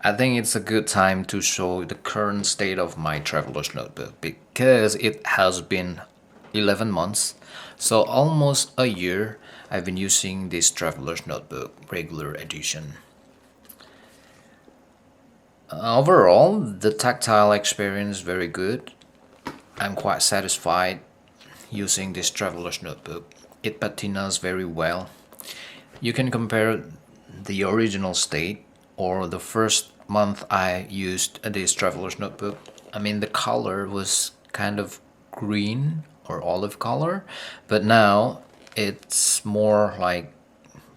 I think it's a good time to show the current state of my traveler's notebook because it has been 11 months, so almost a year I've been using this traveler's notebook regular edition. Overall, the tactile experience very good. I'm quite satisfied using this traveler's notebook. It patinas very well. You can compare the original state or the first month I used this traveler's notebook. I mean, the color was kind of green or olive color, but now it's more like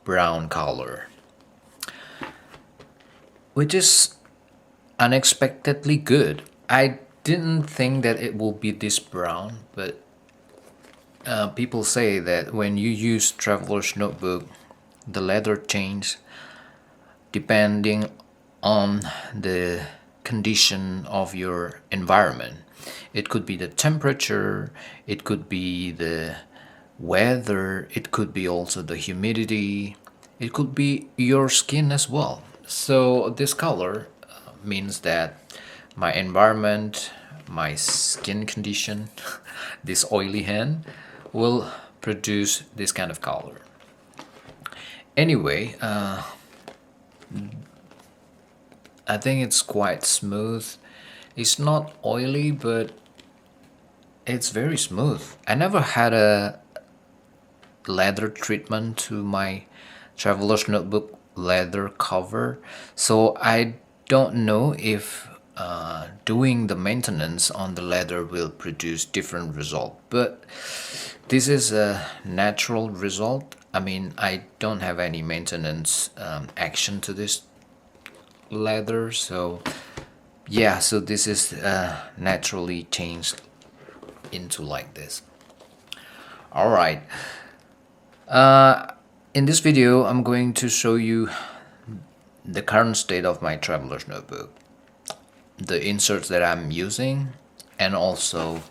brown color, which is unexpectedly good. I didn't think that it will be this brown, but people say that when you use traveler's notebook, the leather change depending on the condition of your environment. It could be the temperature, it could be the weather, it could be also the humidity, it could be your skin as well. So this color means that my environment, my skin condition, this oily hand will produce this kind of color. Anyway, I think it's quite smooth. It's not oily, but it's very smooth. I never had a leather treatment to my traveler's notebook leather cover, so I don't know if doing the maintenance on the leather will produce different result, but this is a natural result. I mean, I don't have any maintenance action to this leather, so yeah, so this is naturally changed into like this. All right, in this video I'm going to show you the current state of my traveler's notebook, the inserts that I'm using, and also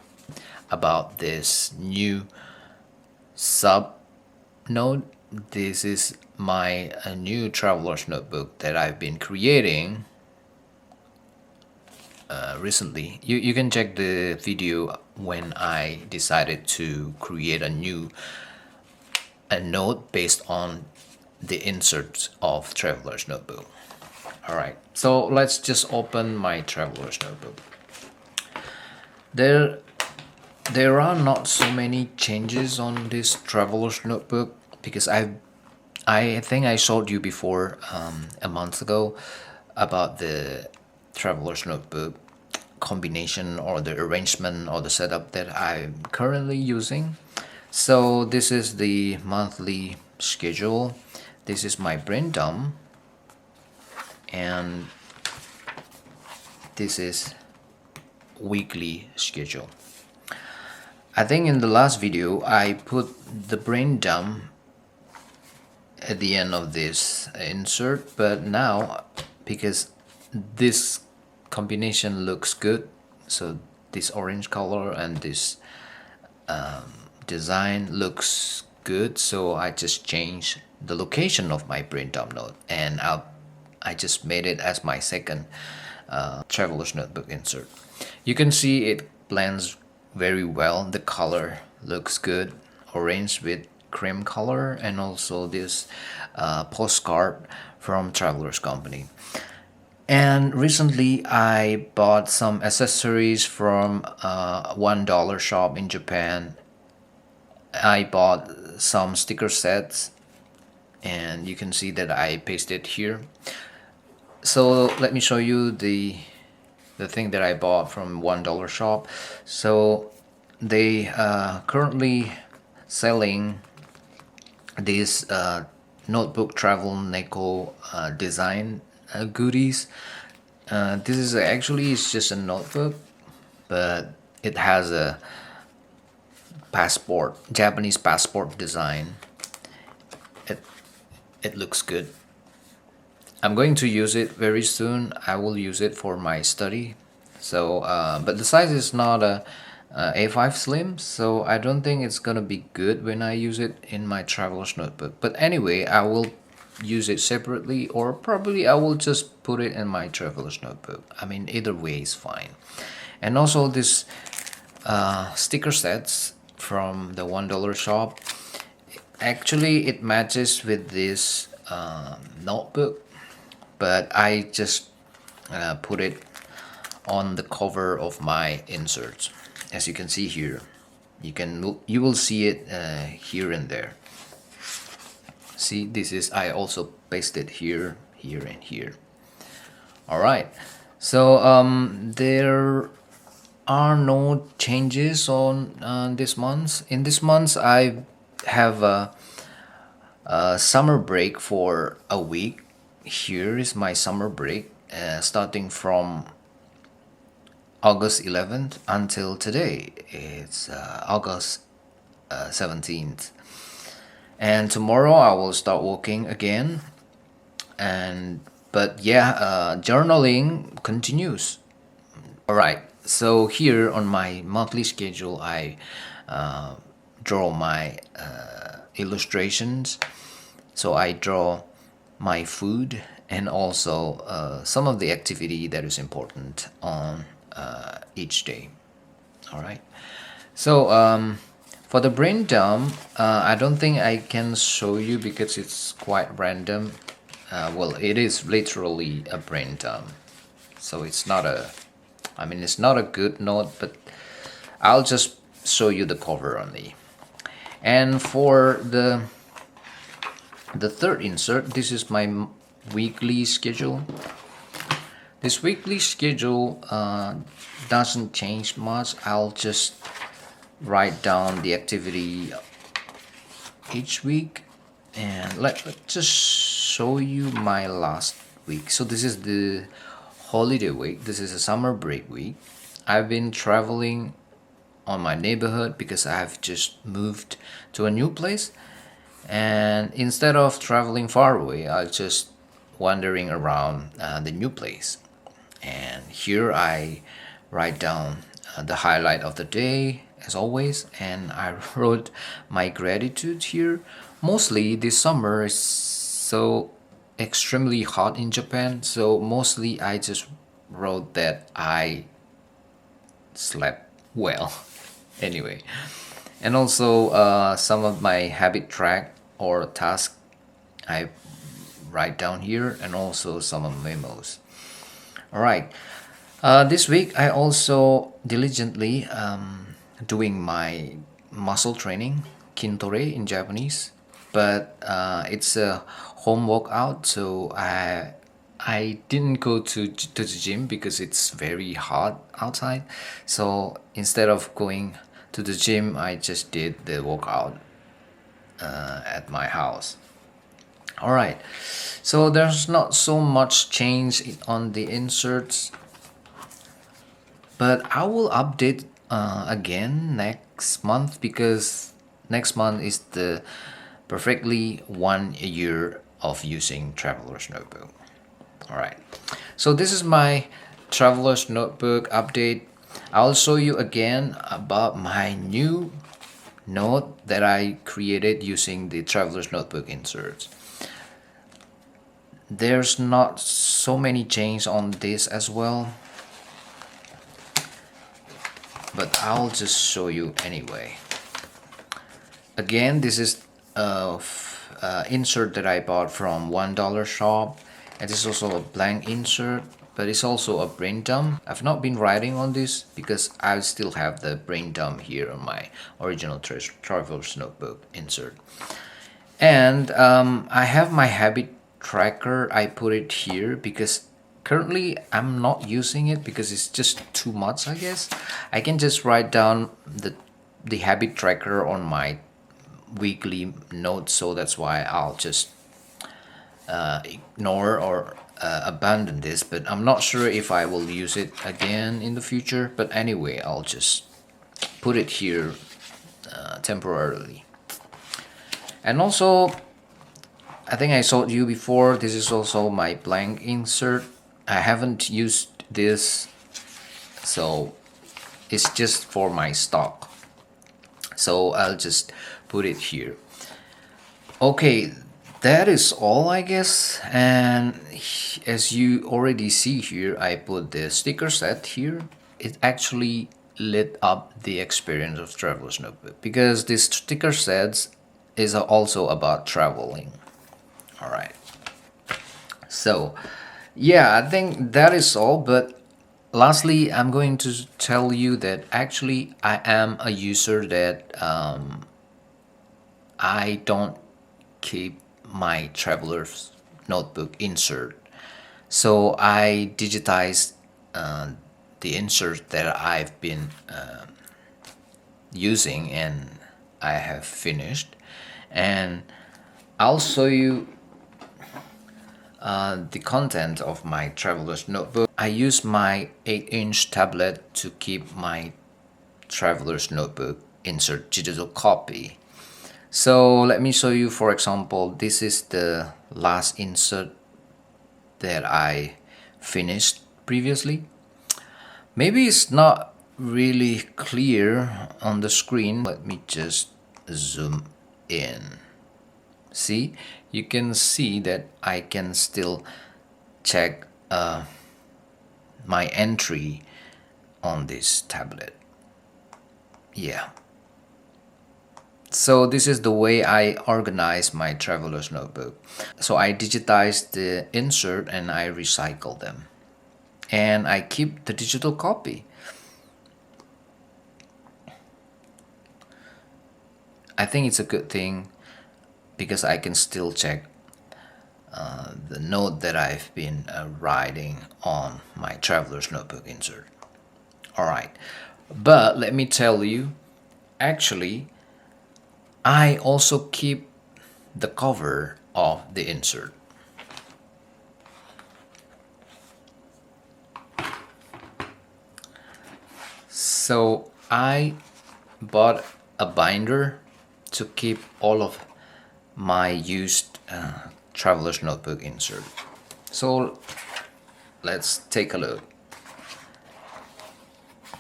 about this new sub note. This is my new traveler's notebook that I've been creating recently. You can check the video when I decided to create a note based on the inserts of traveler's notebook. All right, so let's just open my traveler's notebook. There are not so many changes on this traveler's notebook because I think I showed you before a month ago about the traveler's notebook combination or the arrangement or the setup that I'm currently using. So this is the monthly schedule. This is my brain dump, and this is weekly schedule. I think in the last video I put the brain dump at the end of this insert, but now because this combination looks good, so this orange color and this design looks good, so I just changed the location of my brain dump note, and I just made it as my second traveler's notebook insert. You can see it blends very well. The color looks good, orange with cream color, and also this postcard from Traveler's Company. And recently I bought some accessories from $1 shop in Japan. I bought some sticker sets, and you can see that I pasted here. So let me show you the thing that I bought from $1 shop. So they currently selling this notebook travel Neko design goodies. This is actually, it's just a notebook, but it has a passport, Japanese passport design. It looks good. I'm going to use it very soon. I will use it for my study. So but the size is not a A5 slim, so I don't think it's gonna be good when I use it in my traveler's notebook. But anyway, I will use it separately, or probably I will just put it in my traveler's notebook. I mean, either way is fine. And also this sticker sets from the $1 shop. Actually, it matches with this notebook, but I just put it on the cover of my inserts. As you can see here, you will see it here and there. See, this is, I also pasted here, here, and here. All right, so there are no changes on this month. In this month, I have a summer break for a week. Here is my summer break, starting from August 11th until today. It's August 17th. And tomorrow I will start working again. But yeah, journaling continues. All right. So here on my monthly schedule, I draw my illustrations. So I draw my food and also some of the activity that is important on each day. All right. So for the brain dump, I don't think I can show you because it's quite random. Well, it is literally a brain dump. So it's not a, I mean, it's not a good note, but I'll just show you the cover only. And for the third insert, this is my weekly schedule. This weekly schedule doesn't change much. I'll just write down the activity each week, and let's just show you my last week. So this is the holiday week. This is a summer break week. I've been traveling on my neighborhood because I've just moved to a new place, and instead of traveling far away, I just wandering around the new place. And here I write down the highlight of the day as always, and I wrote my gratitude here. Mostly this summer is so extremely hot in Japan, so mostly I just wrote that I slept well. Anyway, and also some of my habit track or task I write down here, and also some of memos. All right. This week I also diligently doing my muscle training, kintore in Japanese, but it's a home workout, so I didn't go to the gym because it's very hot outside. So instead of going to the gym, I just did the workout at my house. All right, so there's not so much change on the inserts, but I will update again next month because next month is the perfectly 1 year of using Traveler's Notebook. All right, so this is my Traveler's Notebook update. I'll show you again about my new note that I created using the Traveler's Notebook inserts. There's not so many changes on this as well, but I'll just show you anyway. Again, this is a insert that I bought from $1 shop, and this is also a blank insert, but it's also a brain dump. I've not been writing on this because I still have the brain dump here on my original Traveler's Notebook insert. And I have my habit tracker. I put it here because currently I'm not using it because it's just too much, I guess. I can just write down the habit tracker on my weekly notes, so that's why I'll just ignore or abandon this, but I'm not sure if I will use it again in the future. But anyway, I'll just put it here temporarily. And also, I think I showed you before, this is also my blank insert. I haven't used this, so it's just for my stock. So I'll just put it here. Okay, that is all, I guess. And as you already see here, I put the sticker set here. It actually lit up the experience of Traveler's Notebook because this sticker sets is also about traveling. All right. So, yeah, I think that is all. But lastly, I'm going to tell you that actually I am a user that I don't keep my traveler's notebook insert. So I digitized uh, the insert that I've been using and I have finished. And I'll show you the content of my traveler's notebook. I use my 8-inch tablet to keep my traveler's notebook insert digital copy. So let me show you, for example, this is the last insert that I finished previously. Maybe it's not really clear on the screen. Let me just zoom in. See, you can see that I can still check my entry on this tablet. Yeah. So this is the way I organize my traveler's notebook. So I digitize the insert and I recycle them. And I keep the digital copy. I think it's a good thing because I can still check the note that I've been writing on my traveler's notebook insert. All right, but let me tell you, actually, I also keep the cover of the insert. So I bought a binder to keep all of my used traveler's notebook insert. So let's take a look.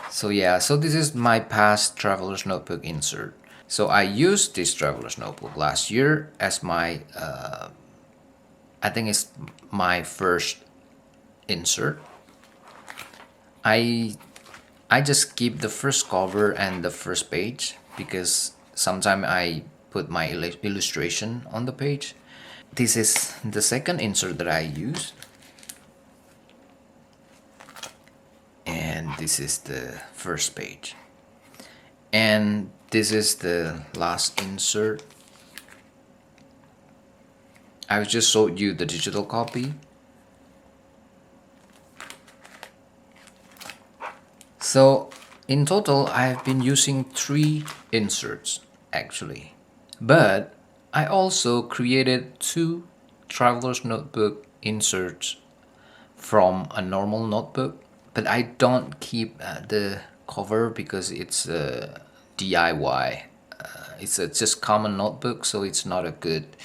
So yeah, so this is my past traveler's notebook insert. So I used this traveler's notebook last year as my, I think it's my first insert. I just keep the first cover and the first page because sometimes I put my illustration on the page. This is the second insert that I use. And this is the first page. And this is the last insert. I've just showed you the digital copy. So in total, I've been using 3 inserts actually. But I also created 2 traveler's notebook inserts from a normal notebook. But I don't keep the cover because it's a DIY. It's a just common notebook, so it's not a good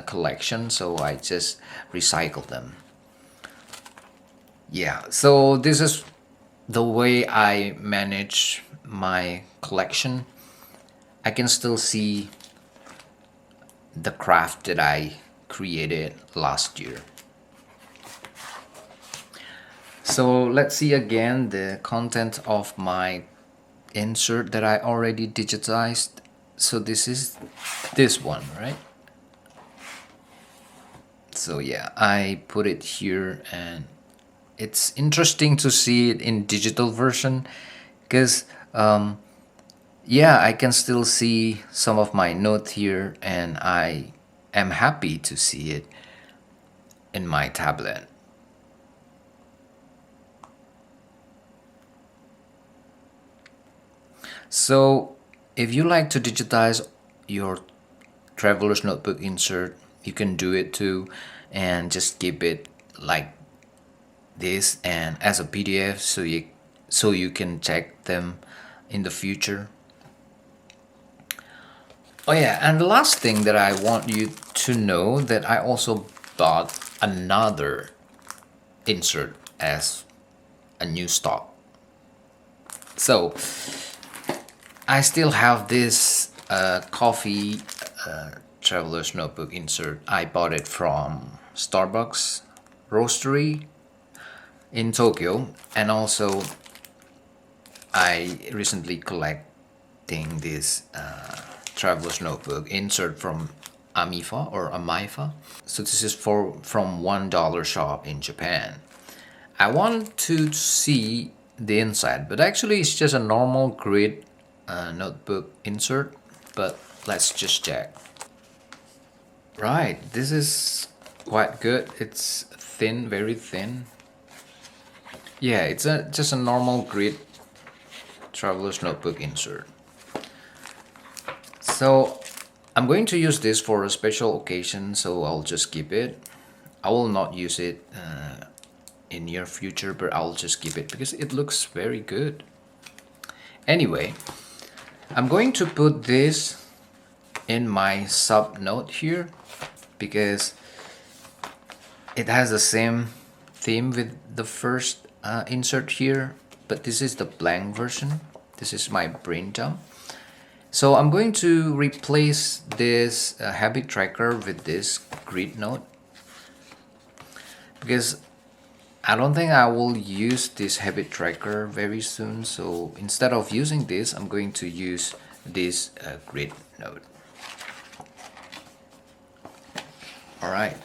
collection. So I just recycle them. Yeah. So this is the way I manage my collection. I can still see the craft that I created last year. So let's see again the content of my insert that I already digitized. So this is this one, right? So yeah, I put it here and it's interesting to see it in digital version because yeah, I can still see some of my notes here and I am happy to see it in my tablet. So if you like to digitize your traveler's notebook insert, you can do it too and just keep it like this and as a PDF so you can check them in the future. Oh yeah, and the last thing that I want you to know that I also bought another insert as a new stock. So I still have this coffee traveler's notebook insert. I bought it from Starbucks Roastery in Tokyo, and also I recently collecting this traveler's notebook insert from AMIFA or AMIFA. So this is from $1 shop in Japan. I want to see the inside, but actually it's just a normal grid notebook insert, but let's just check. Right, this is quite good. It's thin, very thin. Yeah, it's just a normal grid traveler's notebook insert. So I'm going to use this for a special occasion, so I'll just keep it. I will not use it in near future, but I'll just keep it because it looks very good. Anyway, I'm going to put this in my sub note here because it has the same theme with the first insert here, but this is the blank version. This is my brain dump. So I'm going to replace this habit tracker with this grid note because I don't think I will use this habit tracker very soon. So instead of using this, I'm going to use this grid note. All right.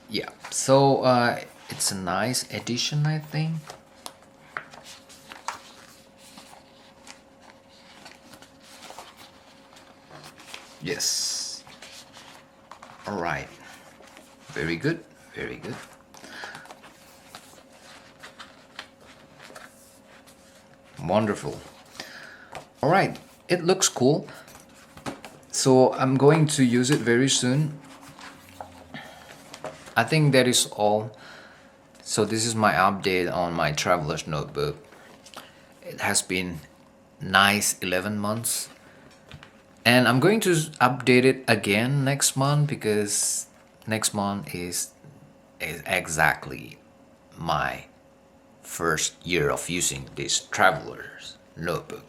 Yeah, so it's a nice addition, I think. Yes. All right. Very good. Very good. Wonderful. All right. It looks cool. So I'm going to use it very soon. I think that is all. So this is my update on my traveler's notebook. It has been nice 11 months. And I'm going to update it again next month because next month is exactly my first year of using this traveler's notebook.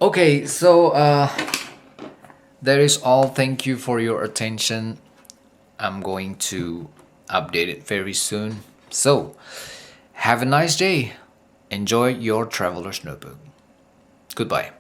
Okay, so that is all. Thank you for your attention. I'm going to update it very soon. So have a nice day. Enjoy your traveler's notebook. Goodbye.